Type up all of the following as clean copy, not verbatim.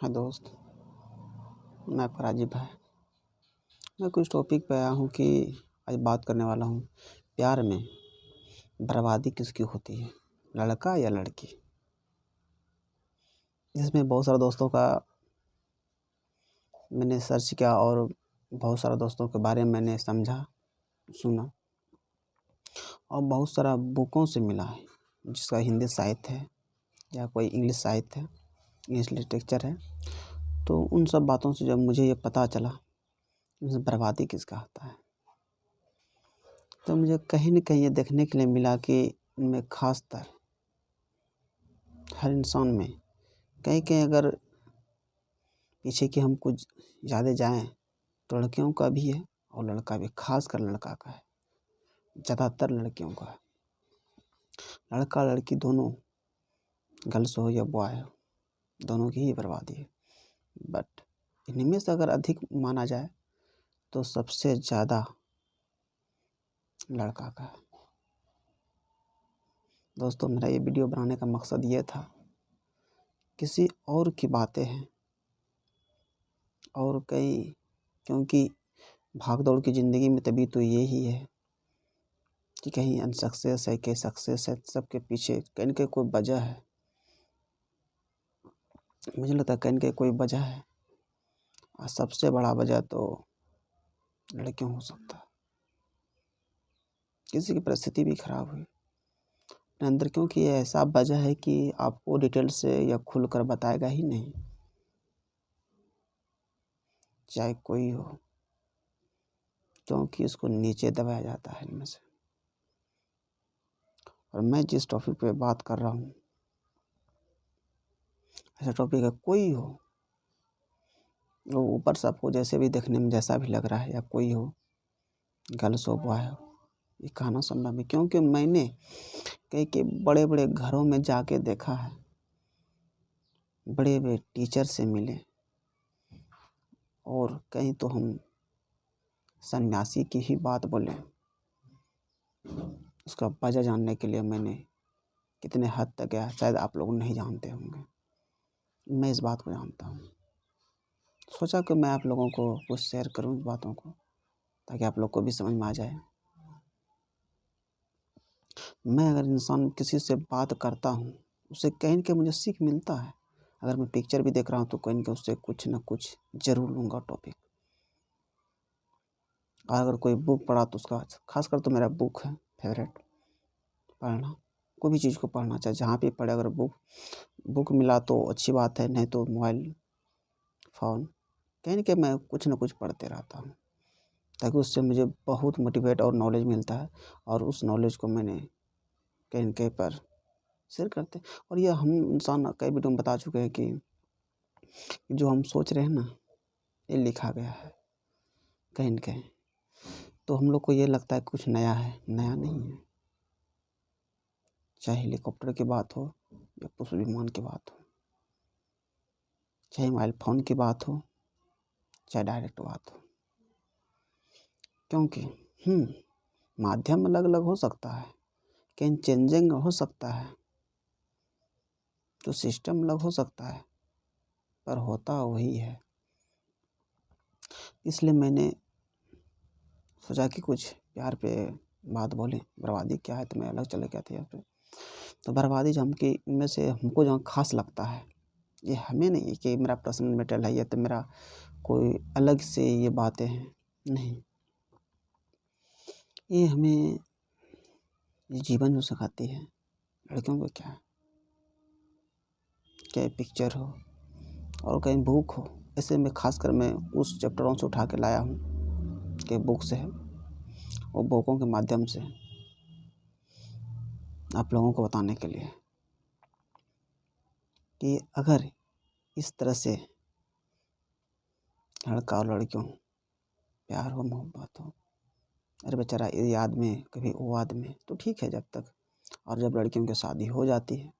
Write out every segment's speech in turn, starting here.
हाँ दोस्त, मैं फराजी भाई। मैं कुछ टॉपिक पे आया हूँ कि आज बात करने वाला हूँ। प्यार में बर्बादी किसकी होती है, लड़का या लड़की? इसमें बहुत सारे दोस्तों का मैंने सर्च किया और बहुत सारे दोस्तों के बारे में मैंने समझा, सुना और बहुत सारा बुकों से मिला है, जिसका हिंदी साहित्य है या कोई इंग्लिश साहित्य है, इंग्लिश लिटरेचर है। तो उन सब बातों से जब मुझे ये पता चला इसमें बर्बादी किसका होता है, तो मुझे कहीं न कहीं ये देखने के लिए मिला कि इनमें ख़ासतर हर इंसान में कहीं-कहीं अगर पीछे की हम कुछ ज़्यादा जाएँ तो लड़कियों का भी है और लड़का भी, ख़ासकर लड़का का है, ज़्यादातर लड़कियों का है। लड़का-लड़की दोनों, गर्ल्स हो या बॉय हो, दोनों की ही बर्बादी है। बट इनमें से अगर अधिक माना जाए तो सबसे ज़्यादा लड़का का है। दोस्तों, मेरा ये वीडियो बनाने का मकसद ये था, किसी और की बातें हैं और क्योंकि भाग-दौड़ की ज़िंदगी में तभी तो ये ही है कि कहीं अनसक्सेस है, कहीं सक्सेस है, सबके पीछे कहीं न कहीं कोई वजह है। मुझे लगता है कहीं न कहीं कोई वजह है और सबसे बड़ा वजह तो लड़कियों हो सकता है। किसी की परिस्थिति भी खराब हुई अपने अंदर, क्योंकि ये ऐसा वजह है कि आपको डिटेल से या खुलकर बताएगा ही नहीं, चाहे कोई हो, क्योंकि इसको नीचे दबाया जाता है इनमें से। और मैं जिस टॉपिक पे बात कर रहा हूँ, ऐसा टॉपिक है, कोई हो, वो ऊपर से आपको जैसे भी देखने में जैसा भी लग रहा है, या कोई हो, गर्ल्स हो बॉय हो, ये कहाना सुनना भी, क्योंकि मैंने कई के बड़े-बड़े घरों में जाके देखा है, बड़े-बड़े टीचर से मिले और कहीं तो हम सन्यासी की ही बात बोलें, उसका वजह जानने के लिए मैंने कितने हद तक गया, शायद आप लोग नहीं जानते होंगे। मैं इस बात को जानता हूँ। सोचा कि मैं आप लोगों को कुछ शेयर करूँ इस बातों को, ताकि आप लोग को भी समझ में आ जाए। मैं अगर इंसान किसी से बात करता हूँ, उससे कहीं न कहीं मुझे सीख मिलता है। अगर मैं पिक्चर भी देख रहा हूँ तो कहीं न कहीं उससे कुछ न कुछ ज़रूर लूँगा टॉपिक। और अगर कोई बुक पढ़ा तो उसका, ख़ासकर तो मेरा बुक है फेवरेट, पढ़ना। कोई भी चीज़ को पढ़ना, चाहे जहाँ भी पढ़े, अगर बुक मिला तो अच्छी बात है, नहीं तो मोबाइल फ़ोन, कहीं न कहीं मैं कुछ न कुछ पढ़ते रहता हूँ, ताकि उससे मुझे बहुत मोटिवेट और नॉलेज मिलता है और उस नॉलेज को मैंने कहीं न कहीं पर शेयर करते हैं। और ये हम इंसान कई वीडियो में बता चुके हैं कि जो हम सोच रहे हैं ना, ये लिखा गया है कहीं न कहीं। तो हम लोग को ये लगता है कुछ नया है, नया नहीं है। चाहे हेलीकॉप्टर की बात हो या पुष्प विमान की बात हो, चाहे मोबाइल फ़ोन की बात हो, चाहे डायरेक्ट बात हो, क्योंकि माध्यम अलग-अलग हो सकता है, कहीं चेंजिंग हो सकता है, तो सिस्टम अलग हो सकता है, पर होता वही है। इसलिए मैंने सोचा कि कुछ प्यार पे बात बोलें। बर्बादी क्या है, तो मैं अलग चले गया था यहाँ पे। तो बर्बादी जो इनमें से हमको जो ख़ास लगता है, ये हमें नहीं कि मेरा पर्सनल मैटर है या तो मेरा कोई अलग से ये बातें हैं, नहीं। ये हमें ये जीवन जो सिखाती है, लड़कियों को क्या है, चाहे पिक्चर हो और कहीं बुक हो। ऐसे में ख़ासकर मैं उस चैप्टरों से उठा के लाया हूँ कि बुक से है, और बुकों के माध्यम से आप लोगों को बताने के लिए कि अगर इस तरह से लड़का और लड़कियों प्यार हो, मोहब्बत हो, अरे बेचारा ये याद में कभी वो याद में, तो ठीक है जब तक। और जब लड़कियों की शादी हो जाती है,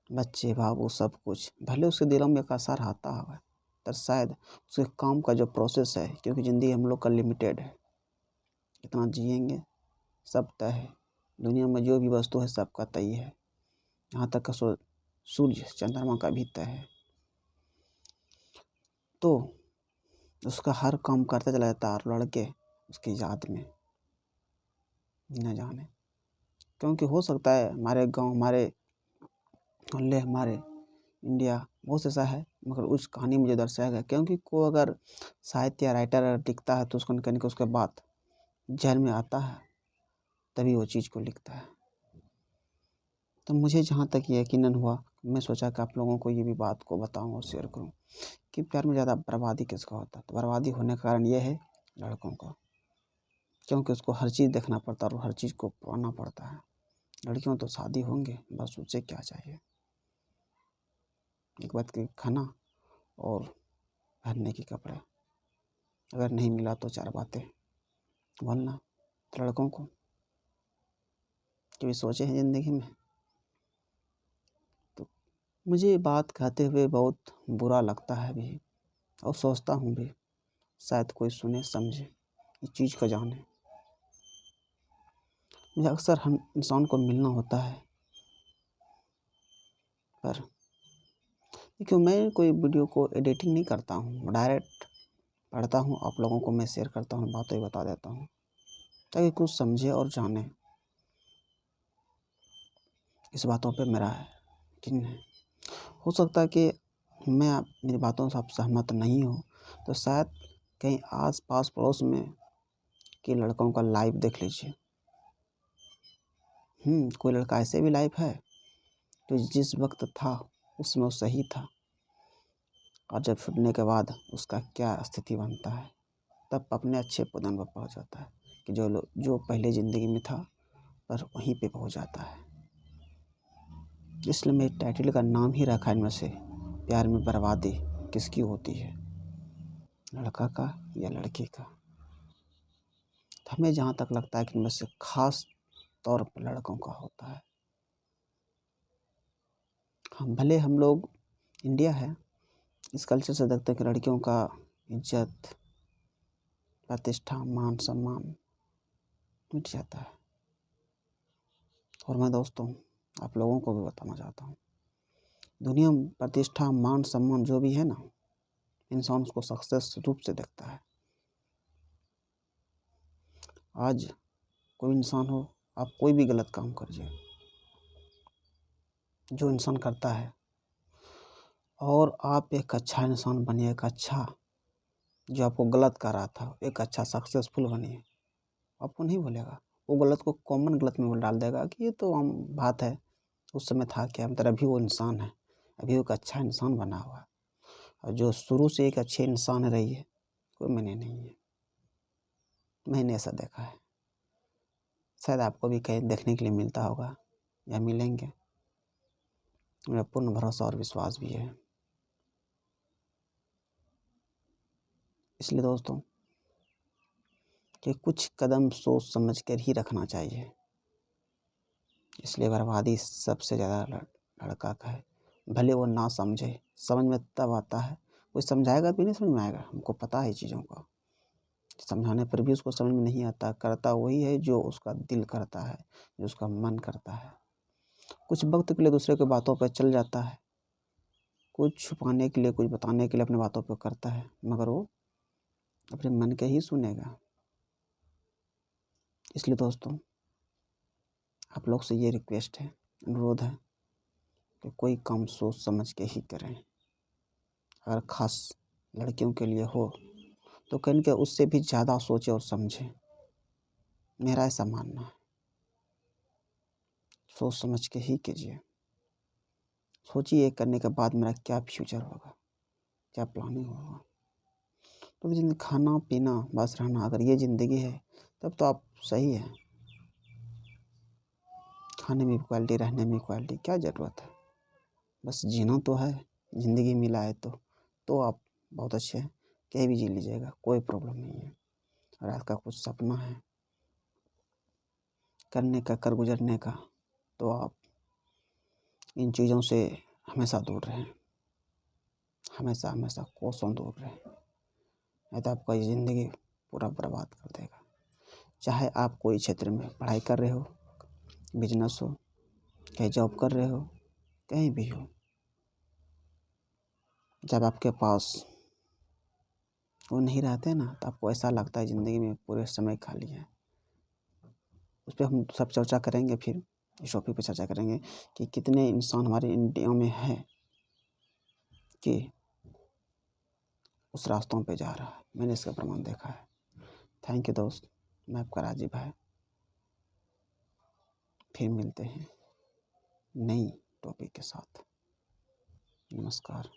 बच्चे बाबू सब कुछ, भले उसके दिलों में एक असर आता है, पर शायद उसके काम का जो प्रोसेस है, क्योंकि ज़िंदगी हम लोग का लिमिटेड है, कितना जिएंगे सब तय है। दुनिया में जो भी वस्तु है सबका तय है। यहाँ तक का सूर्य चंद्रमा का भी तय है। तो उसका हर काम करता चला जाता है और लड़के उसकी याद में न जाने, क्योंकि हो सकता है हमारे गांव, हमारे मोहल्ले, हमारे इंडिया बहुत ऐसा है, मगर उस कहानी में जो दर्शाया गया, क्योंकि कोई अगर साहित्य या राइटर अगर लिखता है तो उसको कहने के उसके बाद जहन में आता है तभी वो चीज़ को लिखता है। तो मुझे जहाँ तक ये यकीनन हुआ, मैं सोचा कि आप लोगों को ये भी बात को बताऊँ और शेयर करूँ कि प्यार में ज़्यादा बर्बादी किसका होता है। तो बर्बादी होने का कारण ये है लड़कों का, क्योंकि उसको हर चीज़ देखना पड़ता है और हर चीज़ को पाना पड़ता है। लड़कियों तो शादी होंगे, बस उससे क्या चाहिए, एक बात की खाना और पहनने के कपड़े, अगर नहीं मिला तो 4 बातें बोलना। तो लड़कों को कभी सोचे हैं ज़िंदगी में? तो मुझे ये बात कहते हुए बहुत बुरा लगता है भी और सोचता हूँ भी, शायद कोई सुने समझे इस चीज़ को जाने। मुझे अक्सर हम इंसान को मिलना होता है, पर देखिए मैं कोई वीडियो को एडिटिंग नहीं करता हूँ, डायरेक्ट पढ़ता हूँ, आप लोगों को मैं शेयर करता हूँ, बातें बता देता हूँ ताकि कुछ समझे और जाने। इस बातों पे मेरा यकीन है। हो सकता है कि मेरी बातों से आप सहमत नहीं हो, तो शायद कहीं आस पास पड़ोस में के लड़कों का लाइव देख लीजिए। कोई लड़का ऐसे भी लाइव है तो जिस वक्त था उसमें वो सही था, और जब छूटने के बाद उसका क्या स्थिति बनता है, तब अपने अच्छे पदन पर पहुँच जाता है कि जो पहले ज़िंदगी में था पर वहीं पे पहुँच जाता है। इसलिए मेरे टाइटल का नाम ही रखा है इनमें से, प्यार में बर्बादी किसकी होती है, लड़का का या लड़की का। तो हमें जहाँ तक लगता है कि इनमें से खास तौर पर लड़कों का होता है। हम भले हम लोग इंडिया है, इस कल्चर से देखते हैं कि लड़कियों का इज्जत, प्रतिष्ठा, मान सम्मान मिट जाता है। और मैं दोस्तों आप लोगों को भी बताना चाहता हूँ, दुनिया में प्रतिष्ठा, मान सम्मान जो भी है ना, इंसान उसको सक्सेस रूप से देखता है। आज कोई इंसान हो, आप कोई भी गलत काम करिए, जो इंसान करता है, और आप एक अच्छा इंसान बनिए, एक अच्छा, जो आपको गलत कर रहा था एक अच्छा सक्सेसफुल बनिए, आपको नहीं बोलेगा, वो गलत को कॉमन गलत में डाल देगा कि ये तो आम बात है, उस समय था क्या, मतलब अभी वो इंसान है, अभी वो एक अच्छा इंसान बना हुआ है। और जो शुरू से एक अच्छे इंसान रही है, कोई मैंने नहीं है, मैंने ऐसा देखा है। शायद आपको भी कहीं देखने के लिए मिलता होगा या मिलेंगे, मेरा पूर्ण भरोसा और विश्वास भी है। इसलिए दोस्तों कि कुछ कदम सोच समझ कर ही रखना चाहिए। इसलिए बर्बादी सबसे ज़्यादा लड़का का है, भले वो ना समझे, समझ में तब आता है, कोई समझाएगा भी नहीं समझ में आएगा, हमको पता है चीज़ों का, समझाने पर भी उसको समझ में नहीं आता। करता वही है जो उसका दिल करता है, जो उसका मन करता है। कुछ वक्त के लिए दूसरे की बातों पर चल जाता है, कुछ छुपाने के लिए, कुछ बताने के लिए अपनी बातों पर करता है, मगर वो अपने मन के ही सुनेगा। इसलिए दोस्तों आप लोग से ये रिक्वेस्ट है, अनुरोध है कि कोई काम सोच समझ के ही करें। अगर ख़ास लड़कियों के लिए हो तो कहीं के उससे भी ज़्यादा सोचे और समझें, मेरा ऐसा मानना है। सोच समझ के ही कीजिए, सोचिए करने के बाद मेरा क्या फ्यूचर होगा, क्या प्लानिंग होगा। तो जिंदगी खाना पीना बस रहना, अगर ये ज़िंदगी है तब तो आप सही है। खाने में क्वालिटी, रहने में क्वालिटी, क्या ज़रूरत है, बस जीना तो है, ज़िंदगी मिला है तो आप बहुत अच्छे हैं, कहीं भी जी लीजिएगा, कोई प्रॉब्लम नहीं है। और आपका कुछ सपना है करने का, कर गुजरने का, तो आप इन चीज़ों से हमेशा दूर रहें, हमेशा हमेशा कोसों दूर रहें, नहीं तो आपका ये ज़िंदगी पूरा बर्बाद कर देगा। चाहे आप कोई क्षेत्र में पढ़ाई कर रहे हो, बिजनेस हो, कहीं जॉब कर रहे हो, कहीं भी हो, जब आपके पास वो नहीं रहते ना तो आपको ऐसा लगता है ज़िंदगी में पूरे समय खाली है। उस पे हम सब चर्चा करेंगे, फिर इस टॉपिक पे चर्चा करेंगे कि कितने इंसान हमारे इंडिया में हैं कि उस रास्तों पे जा रहा है। मैंने इसका प्रमाण देखा है। थैंक यू दोस्त, मैं आपका राजीव भाई। फिर मिलते हैं नई टॉपिक के साथ। नमस्कार।